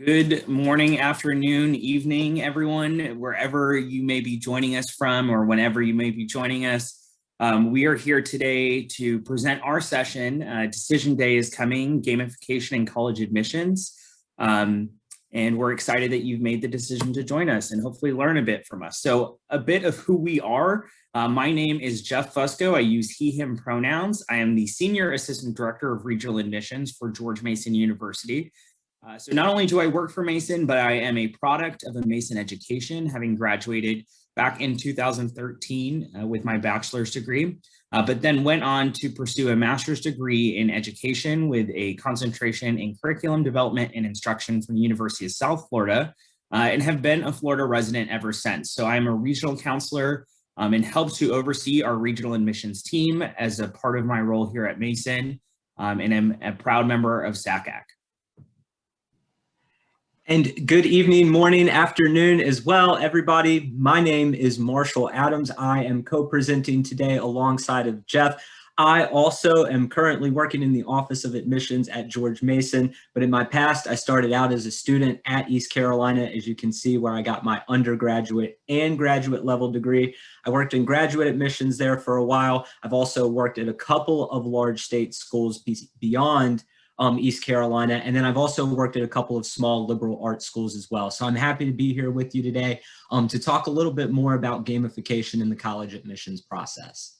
Good morning, afternoon, evening, everyone, wherever you may be joining us from or whenever you may be joining us. We are here today to present our session. Decision Day is coming, Gamification and College Admissions. And we're excited that you've made the decision to join us and hopefully learn a bit from us. So a bit of who we are. My name is Jeff Fusco. I use he, him pronouns. I am the Senior Assistant Director of Regional Admissions for George Mason University. So not only do I work for Mason, but I am a product of a Mason education, having graduated back in 2013 with my bachelor's degree, but then went on to pursue a master's degree in education with a concentration in curriculum development and instruction from the University of South Florida, and have been a Florida resident ever since. So I'm a regional counselor and help to oversee our regional admissions team as a part of my role here at Mason, and I'm a proud member of SACAC. And good evening, morning, afternoon as well, everybody. My name is Marshall Adams. I am co-presenting today alongside of Jeff. I also am currently working in the Office of Admissions at George Mason, but in my past, I started out as a student at East Carolina, as you can see, where I got my undergraduate and graduate level degree. I worked in graduate admissions there for a while. I've also worked at a couple of large state schools beyond East Carolina. And then I've also worked at a couple of small liberal arts schools as well. So I'm happy to be here with you today to talk a little bit more about gamification in the college admissions process.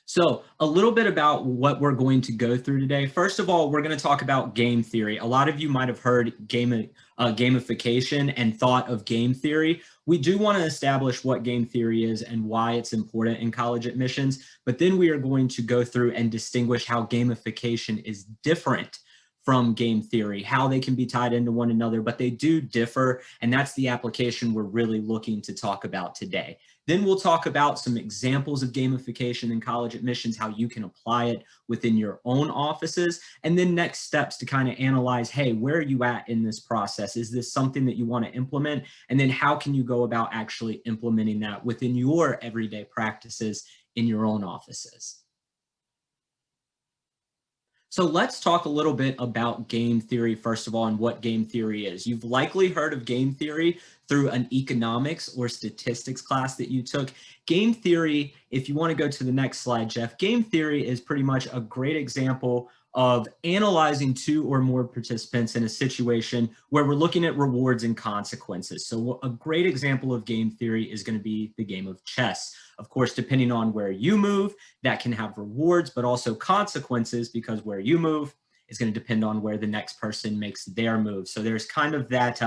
So a little bit about what we're going to go through today. First of all, we're going to talk about game theory. A lot of you might have heard gamification and thought of game theory. We do want to establish what game theory is and why it's important in college admissions, but then we are going to go through and distinguish how gamification is different from game theory, how they can be tied into one another, but they do differ, and that's the application we're really looking to talk about today. Then we'll talk about some examples of gamification in college admissions, how you can apply it within your own offices, and then next steps to kind of analyze, hey, where are you at in this process? Is this something that you want to implement? And then how can you go about actually implementing that within your everyday practices in your own offices? So let's talk a little bit about game theory, first of all, and what game theory is. You've likely heard of game theory through an economics or statistics class that you took. Game theory, if you want to go to the next slide, Jeff, game theory is pretty much a great example of analyzing two or more participants in a situation where we're looking at rewards and consequences. So a great example of game theory is going to be the game of chess. Of course, depending on where you move, that can have rewards, but also consequences, because where you move is going to depend on where the next person makes their move. So there's kind of that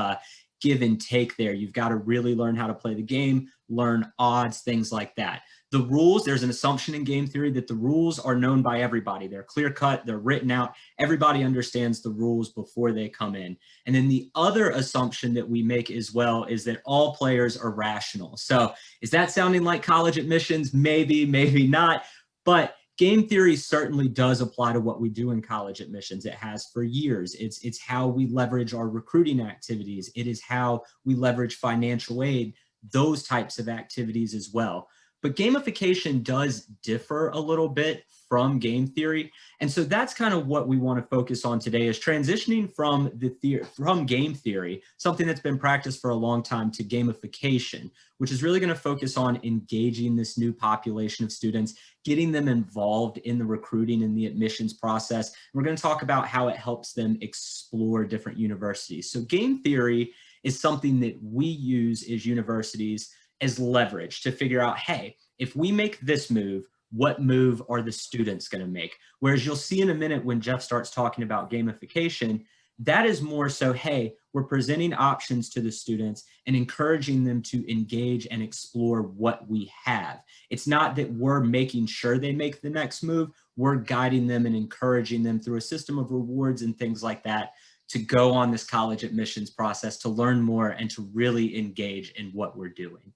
give and take there. You've got to really learn how to play the game, learn odds, things like that. The rules, there's an assumption in game theory that the rules are known by everybody. They're clear cut, they're written out. Everybody understands the rules before they come in. And then the other assumption that we make as well is that all players are rational. So is that sounding like college admissions? Maybe, maybe not. But game theory certainly does apply to what we do in college admissions. It has for years. It's how we leverage our recruiting activities. It is how we leverage financial aid, those types of activities as well. But gamification does differ a little bit from game theory. And so that's kind of what we want to focus on today, is transitioning from game theory, something that's been practiced for a long time, to gamification, which is really going to focus on engaging this new population of students, getting them involved in the recruiting and the admissions process. We're going to talk about how it helps them explore different universities. So game theory is something that we use as universities as leverage to figure out, hey, if we make this move, what move are the students going to make? Whereas you'll see in a minute when Jeff starts talking about gamification, that is more so, hey, we're presenting options to the students and encouraging them to engage and explore what we have. It's not that we're making sure they make the next move. We're guiding them and encouraging them through a system of rewards and things like that to go on this college admissions process, to learn more and to really engage in what we're doing.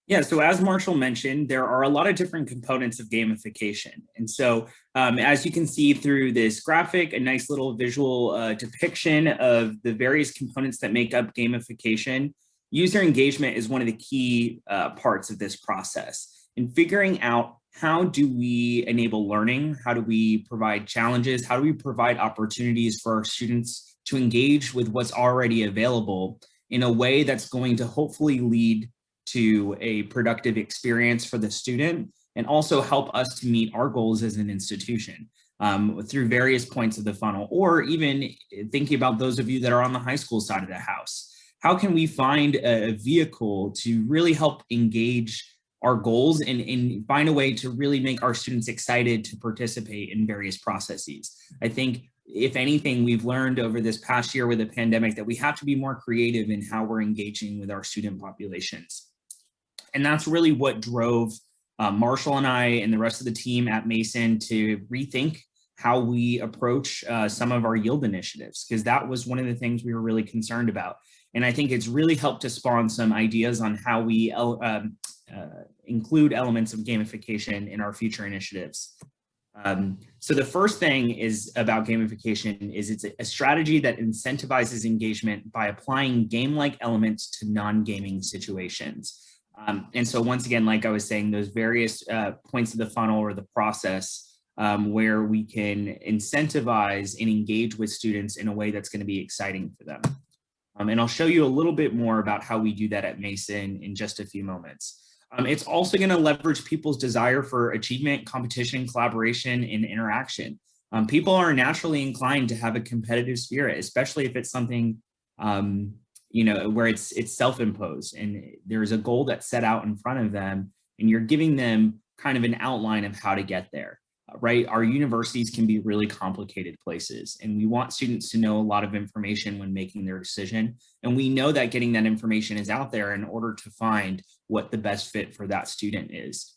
Yeah, so as Marshall mentioned, there are a lot of different components of gamification. And so as you can see through this graphic, a nice little visual depiction of the various components that make up gamification. User engagement is one of the key parts of this process. In figuring out how do we enable learning? How do we provide challenges? How do we provide opportunities for our students to engage with what's already available in a way that's going to hopefully lead to a productive experience for the student and also help us to meet our goals as an institution through various points of the funnel, or even thinking about those of you that are on the high school side of the house. How can we find a vehicle to really help engage our goals and find a way to really make our students excited to participate in various processes? I think if anything, we've learned over this past year with the pandemic that we have to be more creative in how we're engaging with our student populations. And that's really what drove Marshall and I and the rest of the team at Mason to rethink how we approach some of our yield initiatives, because that was one of the things we were really concerned about. And I think it's really helped to spawn some ideas on how we include elements of gamification in our future initiatives. So the first thing is about gamification is it's a strategy that incentivizes engagement by applying game-like elements to non-gaming situations. And so once again, like I was saying, those various points of the funnel or the process where we can incentivize and engage with students in a way that's going to be exciting for them. And I'll show you a little bit more about how we do that at Mason in just a few moments. It's also going to leverage people's desire for achievement, competition, collaboration, and interaction. People are naturally inclined to have a competitive spirit, especially if it's something where it's self-imposed and there's a goal that's set out in front of them and you're giving them kind of an outline of how to get there, right? Our universities can be really complicated places and we want students to know a lot of information when making their decision. And we know that getting that information is out there in order to find what the best fit for that student is.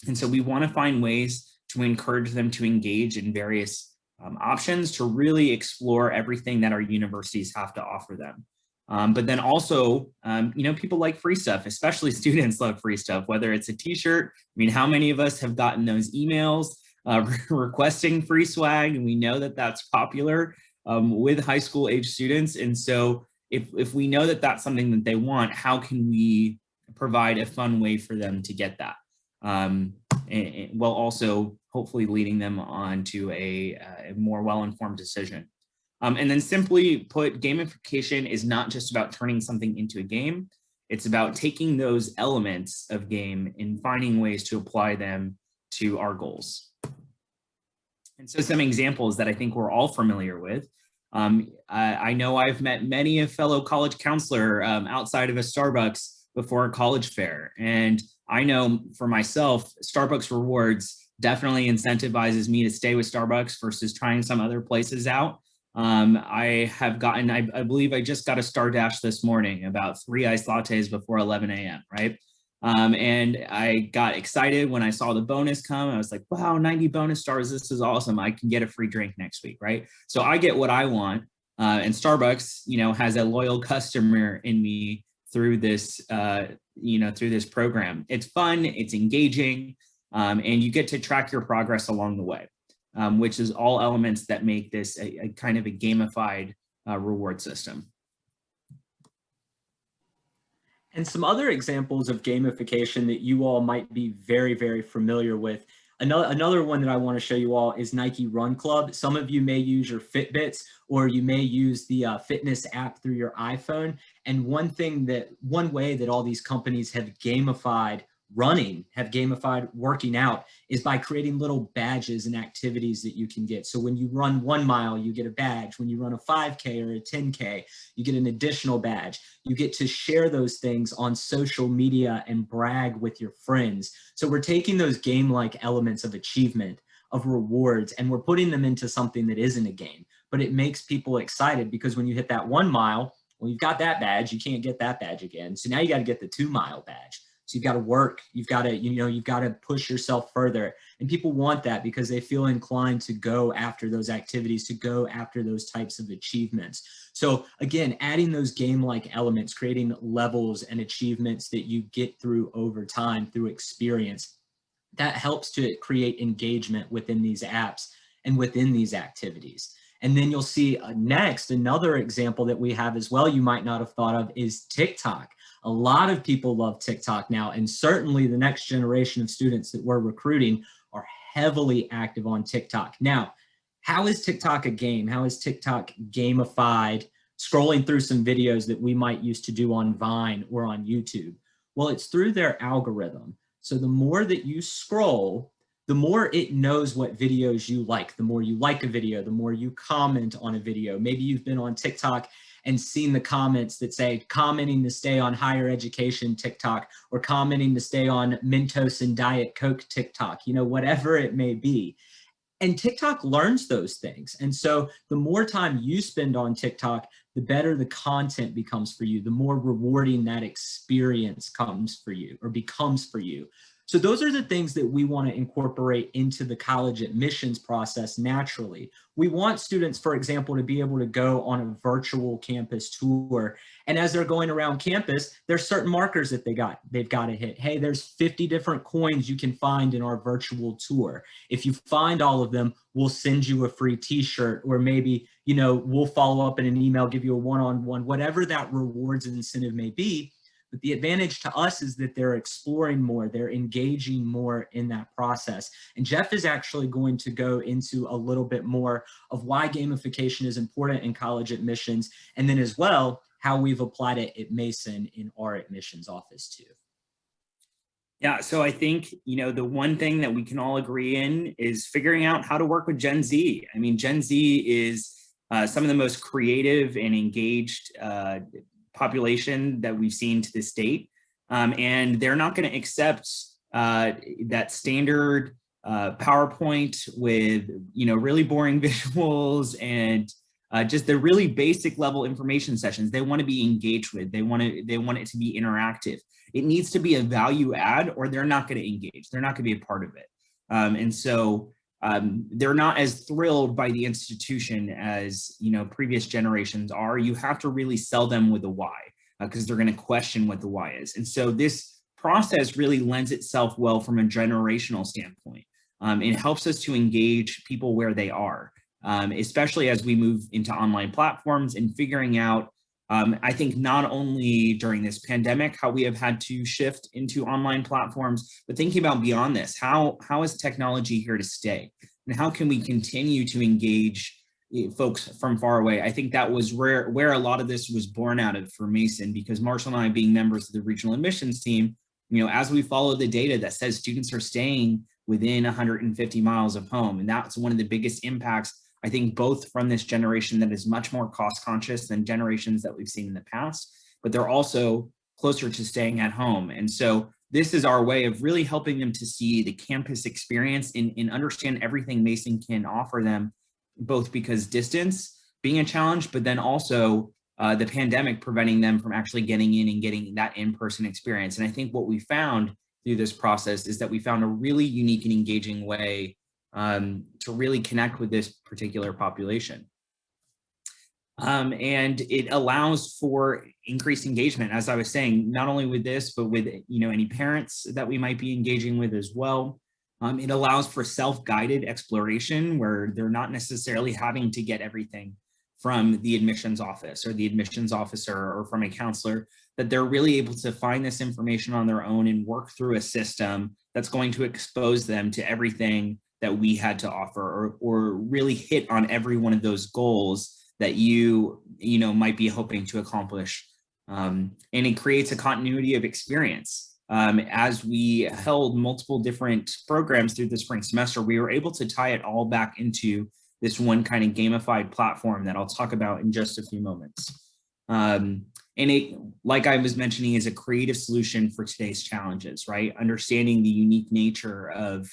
And so we want to find ways to encourage them to engage in various options to really explore everything that our universities have to offer them. But then also, people like free stuff, especially students love free stuff, whether it's a t-shirt. I mean, how many of us have gotten those emails requesting free swag? And we know that that's popular with high school age students. And so if we know that that's something that they want, how can we provide a fun way for them to get that? While also hopefully leading them on to a more well-informed decision. And then simply put, gamification is not just about turning something into a game. It's about taking those elements of game and finding ways to apply them to our goals. And so some examples that I think we're all familiar with. I know I've met many a fellow college counselor outside of a Starbucks before a college fair. And I know for myself, Starbucks Rewards definitely incentivizes me to stay with Starbucks versus trying some other places out. I have gotten, I believe I just got a Star Dash this morning, about 3 iced lattes before 11 a.m., right? And I got excited when I saw the bonus come. I was like, wow, 90 bonus stars, this is awesome. I can get a free drink next week, right? So I get what I want. And Starbucks, has a loyal customer in me through this, through this program. It's fun, it's engaging, and you get to track your progress along the way. Which is all elements that make this a kind of a gamified reward system. And some other examples of gamification that you all might be very, very familiar with. Another one that I want to show you all is Nike Run Club. Some of you may use your Fitbits or you may use the fitness app through your iPhone. And one way that all these companies have gamified running, have gamified working out, is by creating little badges and activities that you can get. So when you run 1 mile, you get a badge. When you run a 5K or a 10K, you get an additional badge. You get to share those things on social media and brag with your friends. So we're taking those game-like elements of achievement, of rewards, and we're putting them into something that isn't a game, but it makes people excited because when you hit that 1 mile, well, you've got that badge, you can't get that badge again. So now you got to get the 2 mile badge. So you've got to work, you've got to push yourself further. And people want that because they feel inclined to go after those activities, to go after those types of achievements. So again, adding those game-like elements, creating levels and achievements that you get through over time through experience, that helps to create engagement within these apps and within these activities. And then you'll see next, another example that we have as well, you might not have thought of, is TikTok. A lot of people love TikTok now, and certainly the next generation of students that we're recruiting are heavily active on TikTok. Now, how is TikTok a game? How is TikTok gamified? Scrolling through some videos that we might used to do on Vine or on YouTube. Well, it's through their algorithm. So the more that you scroll, the more it knows what videos you like. The more you like a video, the more you comment on a video. Maybe you've been on TikTok and seen the comments that say commenting to stay on higher education TikTok, or commenting to stay on Mentos and Diet Coke TikTok, you know, whatever it may be. And TikTok learns those things. And so the more time you spend on TikTok, the better the content becomes for you, the more rewarding that experience comes for you or becomes for you. So those are the things that we want to incorporate into the college admissions process naturally. We want students, for example, to be able to go on a virtual campus tour. And as they're going around campus, there's certain markers that they've got to hit. Hey, there's 50 different coins you can find in our virtual tour. If you find all of them, we'll send you a free t-shirt, or maybe, you know, we'll follow up in an email, give you a one-on-one, whatever that rewards and incentive may be. But the advantage to us is that they're exploring more, they're engaging more in that process. And Jeff is actually going to go into a little bit more of why gamification is important in college admissions, and then as well, how we've applied it at Mason in our admissions office too. Yeah, so I think, you know, the one thing that we can all agree in is figuring out how to work with Gen Z. I mean, Gen Z is some of the most creative and engaged population that we've seen to this date. And they're not going to accept that standard PowerPoint with, you know, really boring visuals and just the really basic level information sessions. They want to be engaged with. They want it to be interactive. It needs to be a value add, or they're not going to engage. They're not going to be a part of it. And so they're not as thrilled by the institution as, you know, previous generations are. You have to really sell them with the why, because they're going to question what the why is. And so this process really lends itself well from a generational standpoint. It helps us to engage people where they are, especially as we move into online platforms and figuring out, I think not only during this pandemic, how we have had to shift into online platforms, but thinking about beyond this, how is technology here to stay? And how can we continue to engage folks from far away? I think that was where a lot of this was born out of for Mason, because Marshall and I, being members of the regional admissions team, you know, as we follow the data that says students are staying within 150 miles of home, and that's one of the biggest impacts, I think, both from this generation that is much more cost conscious than generations that we've seen in the past, but they're also closer to staying at home. And so this is our way of really helping them to see the campus experience and understand everything Mason can offer them, both because distance being a challenge, but then also the pandemic preventing them from actually getting in and getting that in-person experience. And I think what we found through this process is that we found a really unique and engaging way to really connect with this particular population. And it allows for increased engagement, as I was saying, not only with this, but with, you know, any parents that we might be engaging with as well. It allows for self-guided exploration where they're not necessarily having to get everything from the admissions office or the admissions officer or from a counselor, that they're really able to find this information on their own and work through a system that's going to expose them to everything that we had to offer, or really hit on every one of those goals that you know might be hoping to accomplish. And it creates a continuity of experience. As we held multiple different programs through the spring semester, we were able to tie it all back into this one kind of gamified platform that I'll talk about in just a few moments. And it, like I was mentioning, is a creative solution for today's challenges, right? Understanding the unique nature of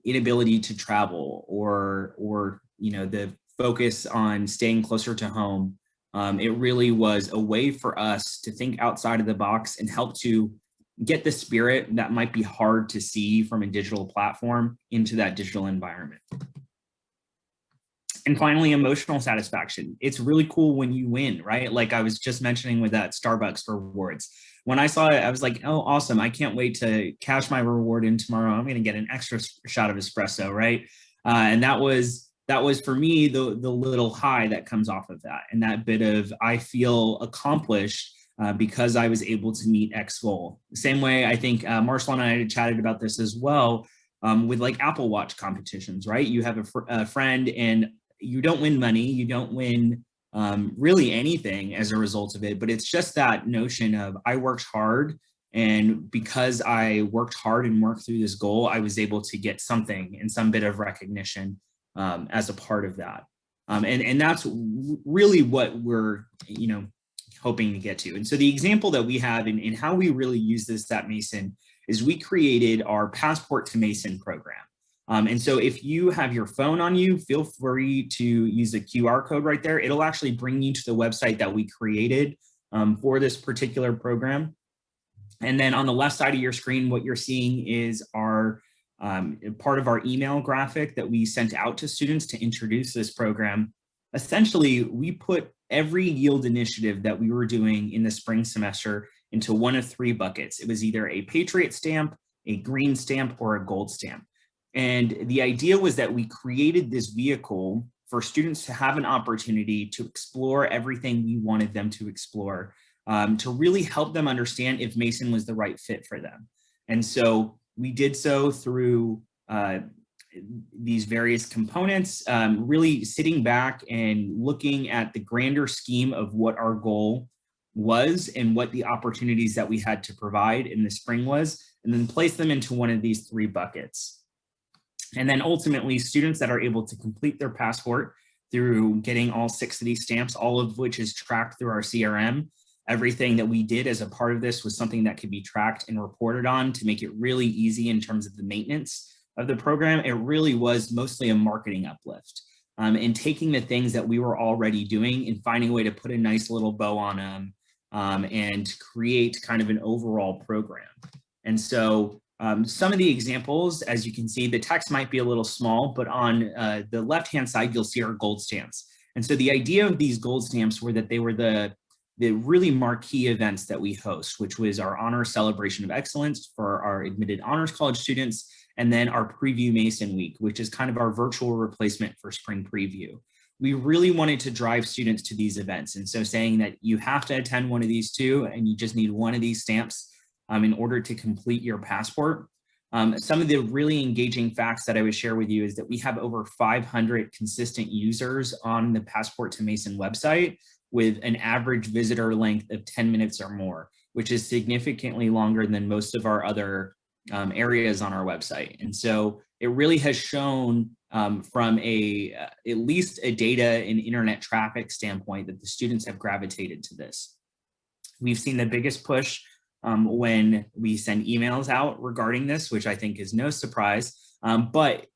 inability to travel, or you know, the focus on staying closer to home. It really was a way for us to think outside of the box and help to get the spirit that might be hard to see from a digital platform into that digital environment. And finally, emotional satisfaction. It's really cool when you win, right? Like I was just mentioning with that Starbucks rewards. When I saw it, I was like, oh, awesome. I can't wait to cash my reward in tomorrow. I'm going to get an extra shot of espresso, right? And that was for me, the little high that comes off of that. And that bit of, I feel accomplished because I was able to meet X goal. The same way I think Marshall and I had chatted about this as well with like Apple Watch competitions, right? You have a friend and you don't win money, you don't win really anything as a result of it, but it's just that notion of I worked hard, and because I worked hard and worked through this goal, I was able to get something and some bit of recognition as a part of that. And that's really what we're, hoping to get to. And so the example that we have in how we really use this at Mason is we created our Passport to Mason program. And so if you have your phone on you, feel free to use the QR code right there. It'll actually bring you to the website that we created for this particular program. And then on the left side of your screen, what you're seeing is our part of our email graphic that we sent out to students to introduce this program. Essentially, we put every yield initiative that we were doing in the spring semester into one of three buckets. It was either a Patriot stamp, a green stamp, or a gold stamp. And the idea was that we created this vehicle for students to have an opportunity to explore everything we wanted them to explore, to really help them understand if Mason was the right fit for them. And so we did so through these various components, really sitting back and looking at the grander scheme of what our goal was and what the opportunities that we had to provide in the spring was, and then place them into one of these three buckets. And then ultimately, students that are able to complete their passport through getting all 6 of these stamps, all of which is tracked through our CRM. Everything that we did as a part of this was something that could be tracked and reported on to make it really easy in terms of the maintenance of the program. It really was mostly a marketing uplift, and taking the things that we were already doing and finding a way to put a nice little bow on them and create kind of an overall program. And so some of the examples, as you can see, the text might be a little small, but on the left-hand side, you'll see our gold stamps. And so the idea of these gold stamps were that they were the really marquee events that we host, which was our Honor Celebration of Excellence for our admitted honors college students, and then our Preview Mason Week, which is kind of our virtual replacement for Spring Preview. We really wanted to drive students to these events. And so saying that you have to attend one of these two, and you just need one of these stamps in order to complete your passport. Some of the really engaging facts that I would share with you is that we have over 500 consistent users on the Passport to Mason website with an average visitor length of 10 minutes or more, which is significantly longer than most of our other areas on our website. And so it really has shown from at least a data and internet traffic standpoint that the students have gravitated to this. We've seen the biggest push when we send emails out regarding this, which I think is no surprise, but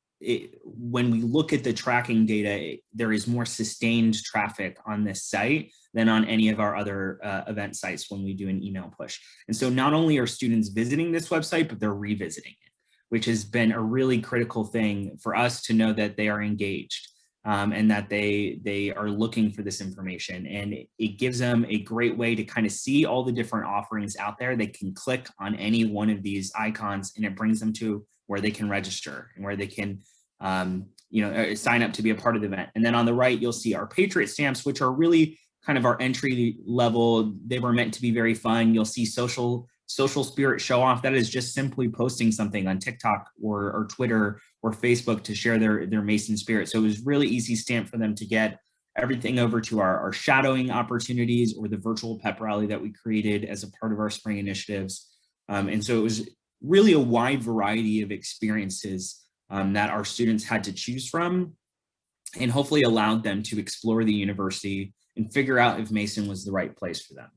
when we look at the tracking data, there is more sustained traffic on this site than on any of our other event sites when we do an email push. And so not only are students visiting this website, but they're revisiting it, which has been a really critical thing for us to know that they are engaged and that they are looking for this information. And it gives them a great way to kind of see all the different offerings out there. They can click on any one of these icons and it brings them to where they can register and where they can sign up to be a part of the event. And then on the right, you'll see our Patriot stamps, which are really kind of our entry level. They were meant to be very fun. You'll see social spirit show off. That is just simply posting something on TikTok or Twitter or Facebook to share their Mason spirit. So it was really easy stamp for them to get. Everything over to our shadowing opportunities or the virtual pep rally that we created as a part of our spring initiatives. And so it was really a wide variety of experiences that our students had to choose from, and hopefully allowed them to explore the university and figure out if Mason was the right place for them.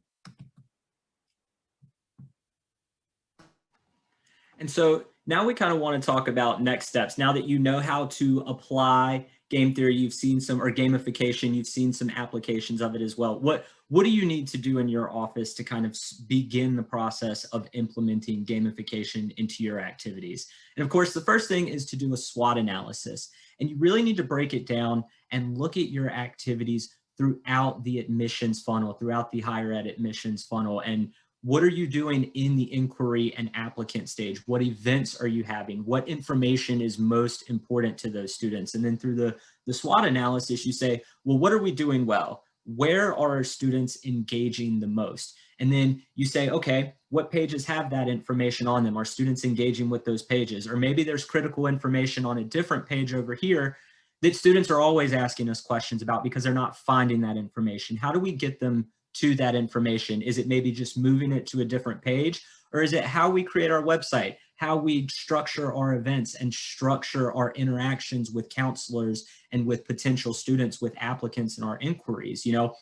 And so now we kind of want to talk about next steps. Now that you know how to apply game theory, you've seen some, or gamification, you've seen some applications of it as well. What do you need to do in your office to kind of begin the process of implementing gamification into your activities? And of course, the first thing is to do a SWOT analysis. And you really need to break it down and look at your activities throughout the admissions funnel, throughout the higher ed admissions funnel. And what are you doing in the inquiry and applicant stage? What events are you having? What information is most important to those students? And then through the SWOT analysis, you say, well, what are we doing well? Where are our students engaging the most? And then you say, okay, what pages have that information on them? Are students engaging with those pages? Or maybe there's critical information on a different page over here that students are always asking us questions about because they're not finding that information. How do we get them to that information? Is it maybe just moving it to a different page? Or is it how we create our website, how we structure our events and structure our interactions with counselors and with potential students, with applicants in our inquiries? You know,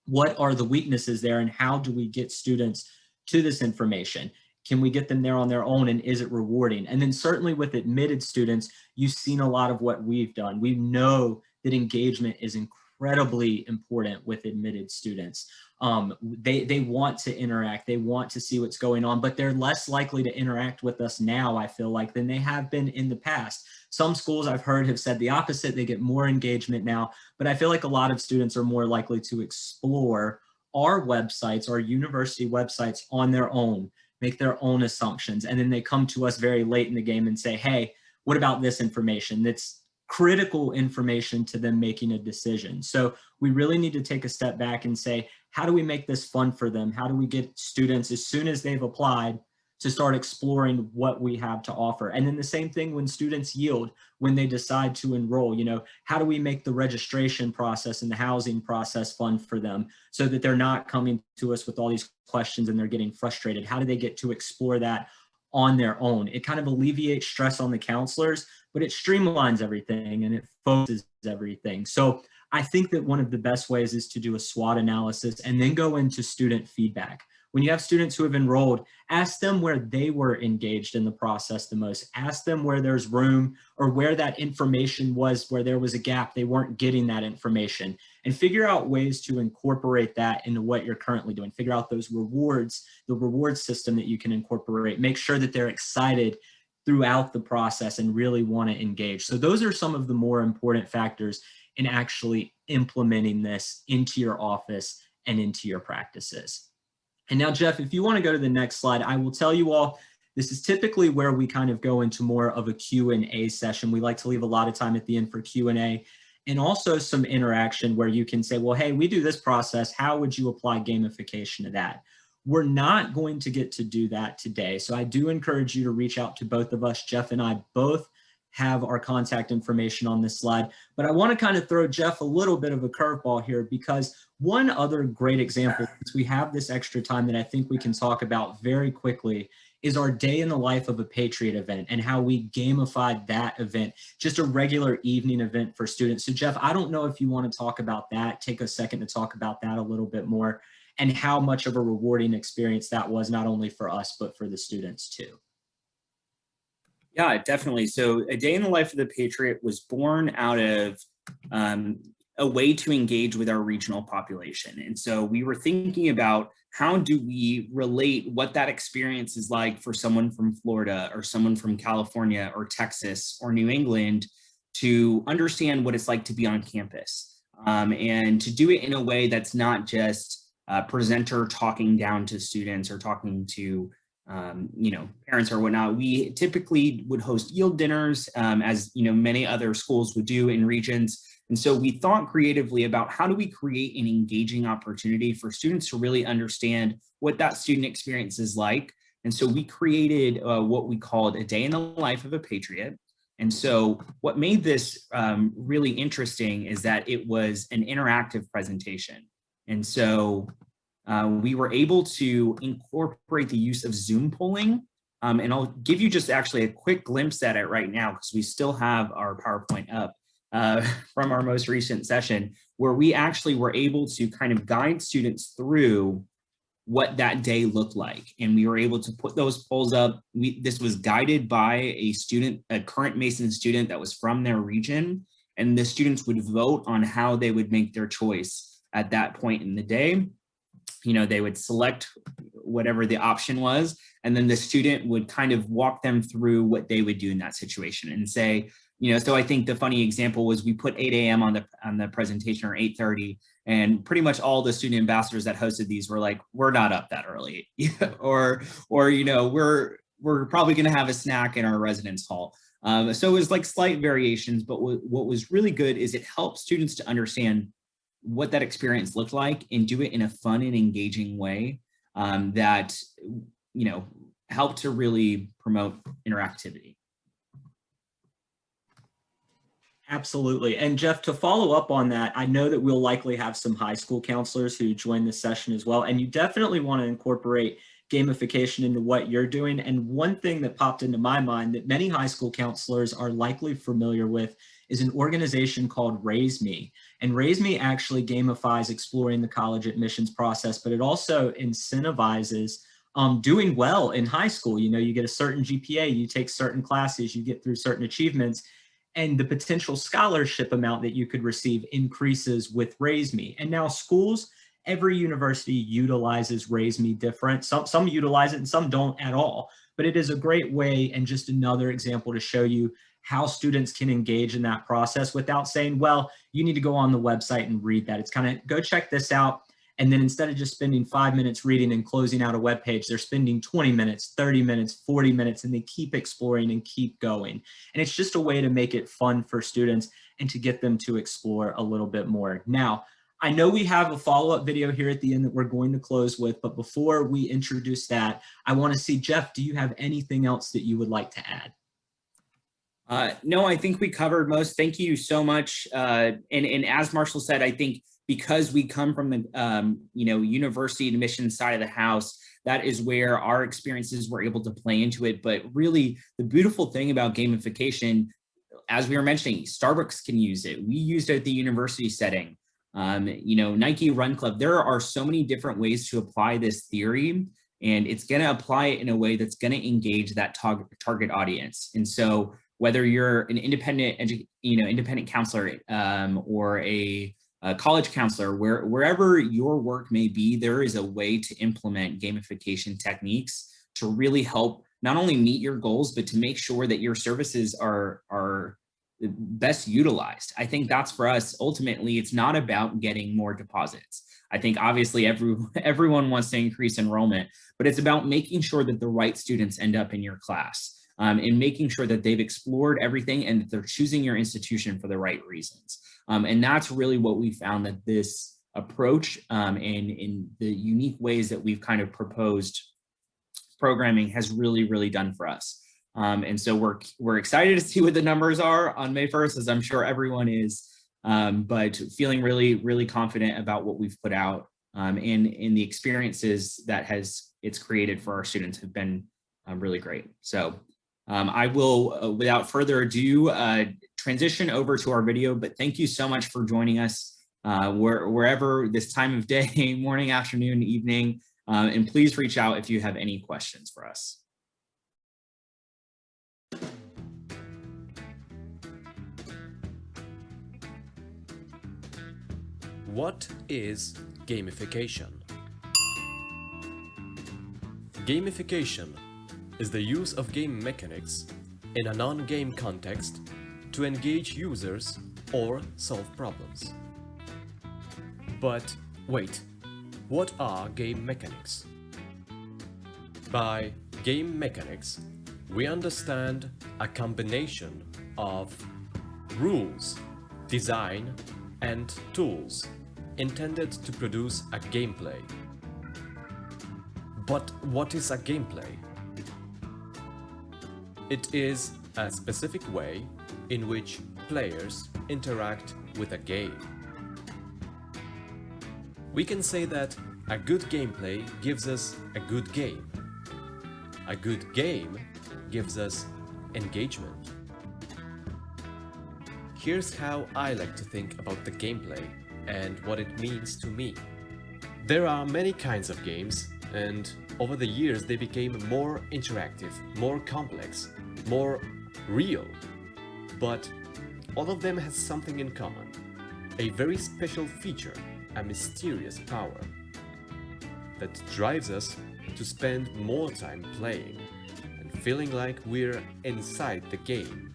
what are the weaknesses there and how do we get students to this information? Can we get them there on their own, and is it rewarding? And then certainly with admitted students, you've seen a lot of what we've done. We know that engagement is incredibly important with admitted students. They want to interact, they want to see what's going on, but they're less likely to interact with us now, I feel like, than they have been in the past. Some schools I've heard have said the opposite, they get more engagement now, but I feel like a lot of students are more likely to explore our websites, our university websites on their own, make their own assumptions, and then they come to us very late in the game and say, hey, what about this information? That's critical information to them making a decision. So we really need to take a step back and say, how do we make this fun for them? How do we get students, as soon as they've applied, to start exploring what we have to offer? And then the same thing when students yield, when they decide to enroll, you know, how do we make the registration process and the housing process fun for them so that they're not coming to us with all these questions and they're getting frustrated? How do they get to explore that on their own? It kind of alleviates stress on the counselors, but it streamlines everything and it focuses everything. So I think that one of the best ways is to do a SWOT analysis and then go into student feedback. When you have students who have enrolled, ask them where they were engaged in the process the most. Ask them where there's room or where that information was, where there was a gap, they weren't getting that information, and figure out ways to incorporate that into what you're currently doing. Figure out those rewards, the reward system that you can incorporate. Make sure that they're excited throughout the process and really want to engage. So those are some of the more important factors in actually implementing this into your office and into your practices. And now, Jeff, if you want to go to the next slide, I will tell you all, this is typically where we kind of go into more of a Q&A session. We like to leave a lot of time at the end for Q&A and also some interaction where you can say, well, hey, we do this process. How would you apply gamification to that? We're not going to get to do that today. So I do encourage you to reach out to both of us. Jeff and I both have our contact information on this slide, but I want to kind of throw Jeff a little bit of a curveball here, because one other great example, since we have this extra time that I think we can talk about very quickly, is our Day in the Life of a Patriot event and how we gamified that event, just a regular evening event for students. So Jeff, I don't know if you want to talk about that, take a second to talk about that a little bit more and how much of a rewarding experience that was, not only for us, but for the students too. Yeah, definitely. So A Day in the Life of the Patriot was born out of a way to engage with our regional population. And so we were thinking about, how do we relate what that experience is like for someone from Florida or someone from California or Texas or New England to understand what it's like to be on campus, and to do it in a way that's not just a presenter talking down to students or talking to parents or whatnot. We typically would host yield dinners, as many other schools would do in regions. And so we thought creatively about, how do we create an engaging opportunity for students to really understand what that student experience is like. And so we created what we called A Day in the Life of a Patriot. And so what made this really interesting is that it was an interactive presentation. And so we were able to incorporate the use of Zoom polling. And I'll give you just actually a quick glimpse at it right now, because we still have our PowerPoint up from our most recent session, where we actually were able to kind of guide students through what that day looked like. And we were able to put those polls up. This was guided by a student, a current Mason student that was from their region. And the students would vote on how they would make their choice at that point in the day. They would select whatever the option was, and then the student would kind of walk them through what they would do in that situation and say, so I think the funny example was we put 8 a.m. on the presentation, or 8:30, and pretty much all the student ambassadors that hosted these were like, we're not up that early, or we're probably going to have a snack in our residence hall. So it was like slight variations, but what was really good is it helped students to understand what that experience looked like and do it in a fun and engaging way. that, help to really promote interactivity. Absolutely. And Jeff, to follow up on that, I know that we'll likely have some high school counselors who join this session as well. And you definitely want to incorporate gamification into what you're doing. And one thing that popped into my mind that many high school counselors are likely familiar with is an organization called Raise Me. And Raise Me actually gamifies exploring the college admissions process, but it also incentivizes doing well in high school. You get a certain GPA, you take certain classes, you get through certain achievements, and the potential scholarship amount that you could receive increases with Raise Me. And now schools, every university utilizes Raise Me different. Some utilize it and some don't at all. But it is a great way and just another example to show you how students can engage in that process without saying, well, you need to go on the website and read that. It's kind of go check this out. And then instead of just spending 5 minutes reading and closing out a web page, they're spending 20 minutes, 30 minutes, 40 minutes, and they keep exploring and keep going. And it's just a way to make it fun for students and to get them to explore a little bit more. Now, I know we have a follow-up video here at the end that we're going to close with, but before we introduce that, I want to see, Jeff, do you have anything else that you would like to add? No, I think we covered most. Thank you so much. And as Marshall said, I think because we come from the university admissions side of the house, that is where our experiences were able to play into it. But really, the beautiful thing about gamification, as we were mentioning, Starbucks can use it. We used it at the university setting. Nike Run Club. There are so many different ways to apply this theory, and it's going to apply it in a way that's going to engage that target audience. And so, whether you're an independent counselor or a college counselor, wherever your work may be, there is a way to implement gamification techniques to really help not only meet your goals, but to make sure that your services are best utilized. I think that's for us, ultimately, it's not about getting more deposits. I think obviously everyone wants to increase enrollment, but it's about making sure that the right students end up in your class. And making sure that they've explored everything and that they're choosing your institution for the right reasons. And that's really what we found, that this approach and in the unique ways that we've kind of proposed programming has really, really done for us. And so we're excited to see what the numbers are on May 1st, as I'm sure everyone is, but feeling really, really confident about what we've put out and in the experiences that it's created for our students have been really great. So I will, without further ado, transition over to our video, but thank you so much for joining us wherever this time of day, morning, afternoon, evening, and please reach out if you have any questions for us. What is gamification? Gamification is the use of game mechanics in a non-game context to engage users or solve problems. But wait, what are game mechanics? By game mechanics, we understand a combination of rules, design, and tools intended to produce a gameplay. But what is a gameplay? It is a specific way in which players interact with a game. We can say that a good gameplay gives us a good game. A good game gives us engagement. Here's how I like to think about the gameplay and what it means to me. There are many kinds of games, and over the years they became more interactive, more complex, more real. But all of them has something in common: a very special feature, a mysterious power that drives us to spend more time playing and feeling like we're inside the game.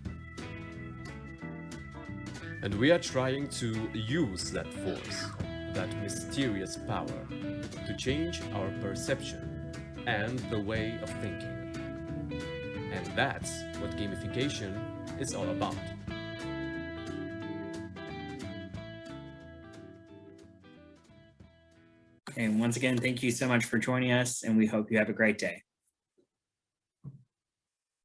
And we are trying to use that force, that mysterious power, to change our perception and the way of thinking. And that's what gamification is all about. And once again, thank you so much for joining us, and we hope you have a great day.